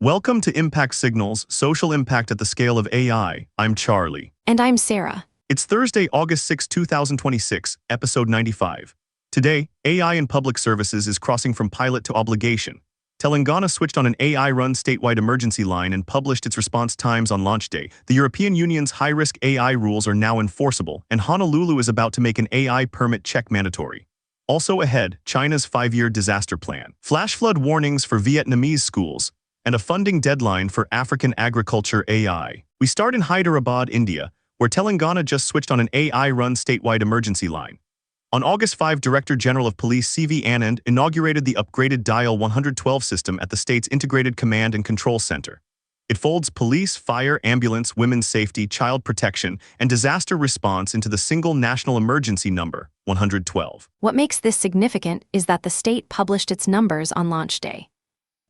Welcome to Impact Signals, Social Impact at the Scale of AI. I'm Charlie. And I'm Sarah. It's Thursday, August 6, 2026, episode 95. Today, AI in public services is crossing from pilot to obligation. Telangana switched on an AI-run statewide emergency line and published its response times on launch day. The European Union's high-risk AI rules are now enforceable, and Honolulu is about to make an AI permit check mandatory. Also ahead, China's 5-year disaster plan, flash flood warnings for Vietnamese schools, and a funding deadline for African agriculture AI. We start in Hyderabad, India, where Telangana just switched on an AI-run statewide emergency line. On August 5, Director General of Police C.V. Anand inaugurated the upgraded Dial 112 system at the state's Integrated Command and Control Center. It folds police, fire, ambulance, women's safety, child protection, and disaster response into the single national emergency number, 112. What makes this significant is that the state published its numbers on launch day.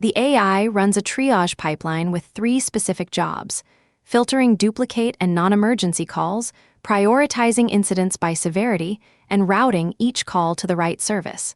The AI runs a triage pipeline with 3 specific jobs: filtering duplicate and non-emergency calls, prioritizing incidents by severity, and routing each call to the right service.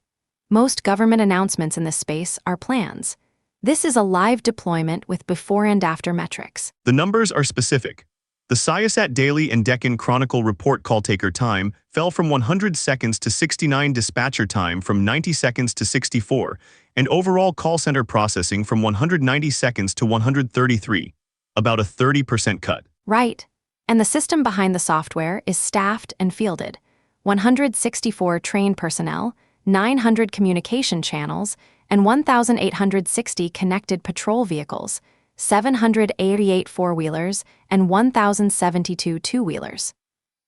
Most government announcements in this space are plans. This is a live deployment with before and after metrics. The numbers are specific. The Siasat Daily and Deccan Chronicle report call taker time fell from 100 seconds to 69, dispatcher time from 90 seconds to 64, and overall call center processing from 190 seconds to 133, about a 30% cut. Right. And the system behind the software is staffed and fielded. 164 trained personnel, 900 communication channels, and 1,860 connected patrol vehicles, 788 four-wheelers, and 1,072 two-wheelers.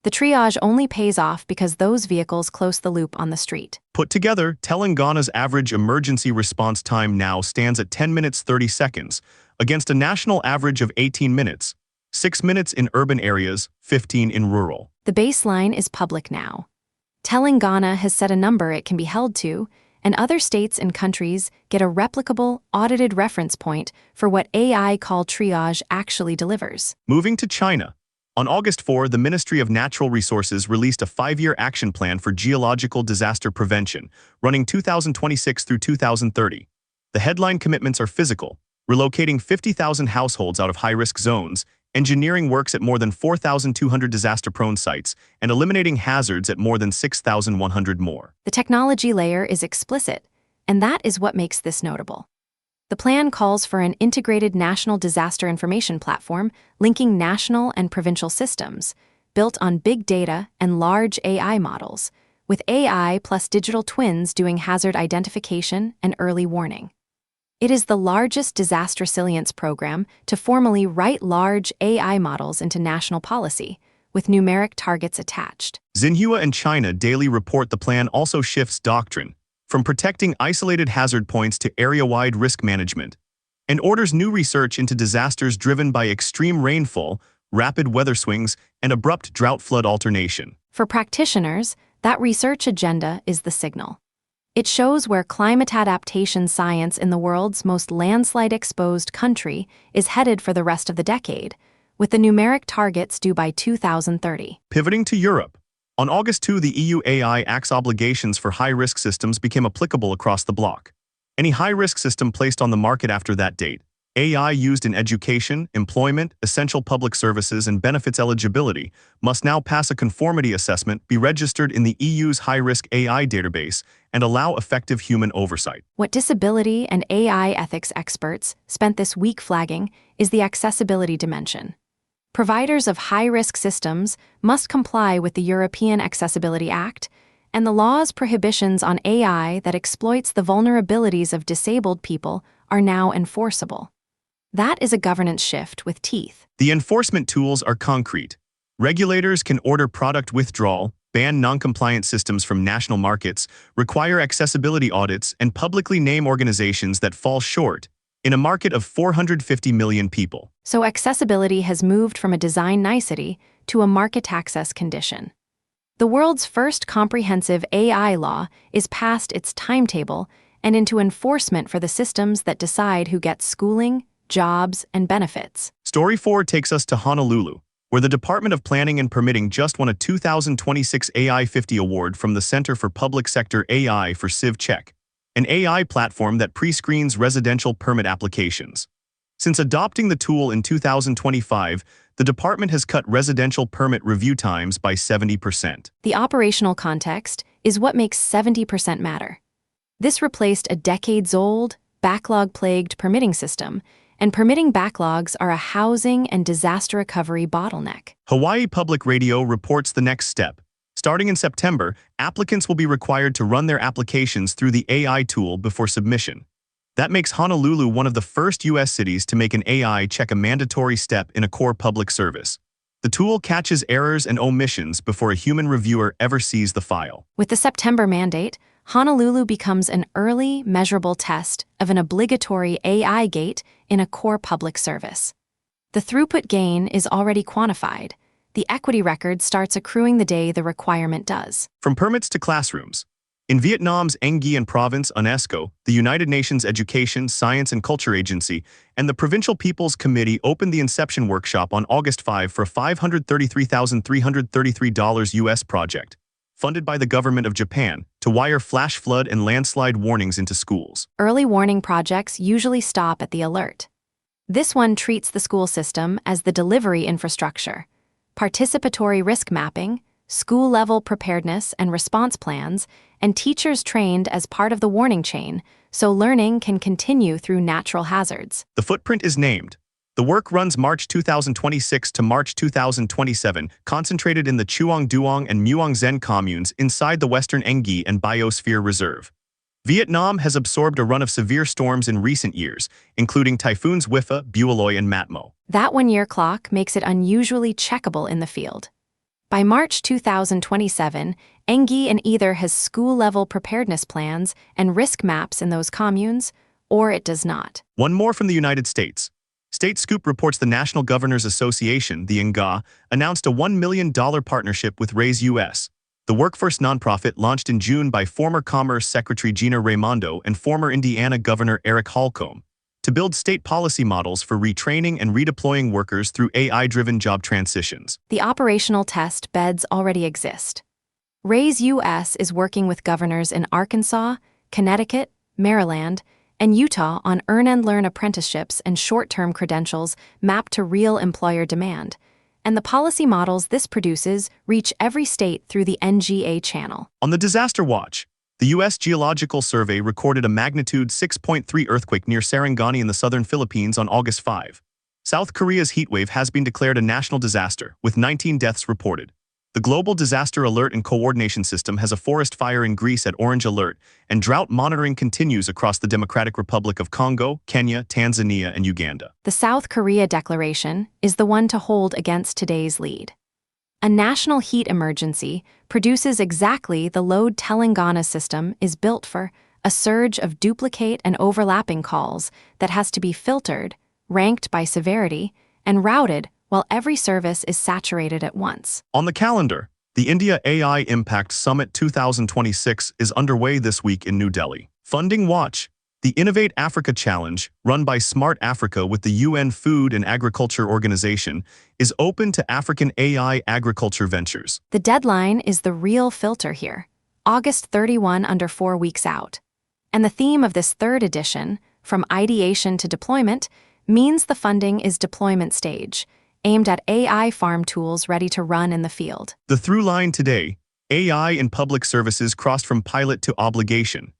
The triage only pays off because those vehicles close the loop on the street. Put together, Telangana's average emergency response time now stands at 10 minutes 30 seconds, against a national average of 18 minutes, 6 minutes in urban areas, 15 in rural. The baseline is public now. Telangana has set a number it can be held to, and other states and countries get a replicable, audited reference point for what AI call triage actually delivers. Moving to China. On August 4, the Ministry of Natural Resources released a 5-year action plan for geological disaster prevention, running 2026 through 2030. The headline commitments are physical: relocating 50,000 households out of high-risk zones, engineering works at more than 4,200 disaster-prone sites, and eliminating hazards at more than 6,100 more. The technology layer is explicit, and that is what makes this notable. The plan calls for an integrated national disaster information platform linking national and provincial systems, built on big data and large AI models, with AI plus digital twins doing hazard identification and early warning. It is the largest disaster resilience program to formally write large AI models into national policy, with numeric targets attached. Xinhua and China Daily report the plan also shifts doctrine, from protecting isolated hazard points to area-wide risk management, and orders new research into disasters driven by extreme rainfall, rapid weather swings, and abrupt drought-flood alternation. For practitioners, that research agenda is the signal. It shows where climate adaptation science in the world's most landslide-exposed country is headed for the rest of the decade, with the numeric targets due by 2030. Pivoting to Europe. On August 2, the EU AI Act's obligations for high-risk systems became applicable across the bloc. Any high-risk system placed on the market after that date, AI used in education, employment, essential public services, and benefits eligibility, must now pass a conformity assessment, be registered in the EU's high-risk AI database, and allow effective human oversight. What disability and AI ethics experts spent this week flagging is the accessibility dimension. Providers of high-risk systems must comply with the European Accessibility Act and the law's prohibitions on AI that exploits the vulnerabilities of disabled people are now enforceable. That is a governance shift with teeth. The enforcement tools are concrete. Regulators can order product withdrawal, ban non-compliant systems from national markets, require accessibility audits, and publicly name organizations that fall short in a market of 450 million people. So accessibility has moved from a design nicety to a market access condition. The world's first comprehensive AI law is past its timetable and into enforcement for the systems that decide who gets schooling, jobs, and benefits. Story 4 takes us to Honolulu, where the Department of Planning and Permitting just won a 2026 AI 50 award from the Center for Public Sector AI for CivCheck, an AI platform that pre-screens residential permit applications. Since adopting the tool in 2025, the department has cut residential permit review times by 70%. The operational context is what makes 70% matter. This replaced a decades-old, backlog-plagued permitting system, and permitting backlogs are a housing and disaster recovery bottleneck. Hawaii Public Radio reports the next step. Starting in September, applicants will be required to run their applications through the AI tool before submission. That makes Honolulu one of the first U.S. cities to make an AI check a mandatory step in a core public service. The tool catches errors and omissions before a human reviewer ever sees the file. With the September mandate, Honolulu becomes an early, measurable test of an obligatory AI gate in a core public service. The throughput gain is already quantified. The equity record starts accruing the day the requirement does. From permits to classrooms. In Vietnam's Nguyen Province, UNESCO, the United Nations Education, Science and Culture Agency, and the Provincial People's Committee opened the Inception Workshop on August 5 for a $533,333 U.S. project, funded by the government of Japan, to wire flash flood and landslide warnings into schools. Early warning projects usually stop at the alert. This one treats the school system as the delivery infrastructure. Participatory risk mapping, school-level preparedness and response plans, and teachers trained as part of the warning chain, so learning can continue through natural hazards. The footprint is named. The work runs March 2026 to March 2027, concentrated in the Chuang Duong and Muang Zen communes inside the Western Engi and Biosphere Reserve. Vietnam has absorbed a run of severe storms in recent years, including typhoons Wifa, Bualoy, and Matmo. That one-year clock makes it unusually checkable in the field. By March 2027, Engi and either has school-level preparedness plans and risk maps in those communes, or it does not. One more from the United States. State Scoop reports the National Governors Association, the NGA, announced a $1 million partnership with Raise US, the workforce nonprofit launched in June by former Commerce Secretary Gina Raimondo and former Indiana Governor Eric Holcomb, to build state policy models for retraining and redeploying workers through AI-driven job transitions. The operational test beds already exist. Raise US is working with governors in Arkansas, Connecticut, Maryland, and Utah on earn-and-learn apprenticeships and short-term credentials mapped to real employer demand. And the policy models this produces reach every state through the NGA channel. On the disaster watch, the U.S. Geological Survey recorded a magnitude 6.3 earthquake near Sarangani in the southern Philippines on August 5. South Korea's heatwave has been declared a national disaster, with 19 deaths reported. The Global Disaster Alert and Coordination System has a forest fire in Greece at orange alert, and drought monitoring continues across the Democratic Republic of Congo, Kenya, Tanzania, and Uganda. The South Korea declaration is the one to hold against today's lead. A national heat emergency produces exactly the load Telangana system is built for, a surge of duplicate and overlapping calls that has to be filtered, ranked by severity, and routed while every service is saturated at once. On the calendar, the India AI Impact Summit 2026 is underway this week in New Delhi. Funding Watch, the Innovate Africa Challenge, run by Smart Africa with the UN Food and Agriculture Organization, is open to African AI agriculture ventures. The deadline is the real filter here, August 31, under 4 weeks out. And the theme of this third edition, From Ideation to Deployment, means the funding is deployment stage, aimed at AI farm tools ready to run in the field. The through line today, AI in public services crossed from pilot to obligation.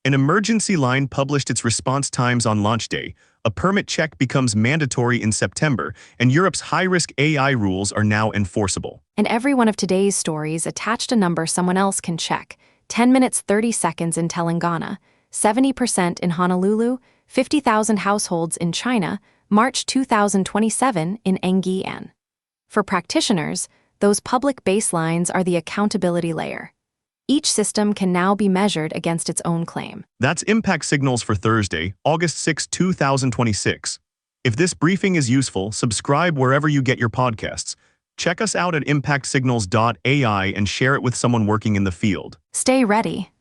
An emergency line published its response times on launch day, a permit check becomes mandatory in September, and Europe's high-risk AI rules are now enforceable. And every one of today's stories attached a number someone else can check. 10 minutes 30 seconds in Telangana, 70% in Honolulu, 50,000 households in China, March 2027 in Nguyen. For practitioners, those public baselines are the accountability layer. Each system can now be measured against its own claim. That's Impact Signals for Thursday, August 6, 2026. If this briefing is useful, subscribe wherever you get your podcasts. Check us out at impactsignals.ai and share it with someone working in the field. Stay ready.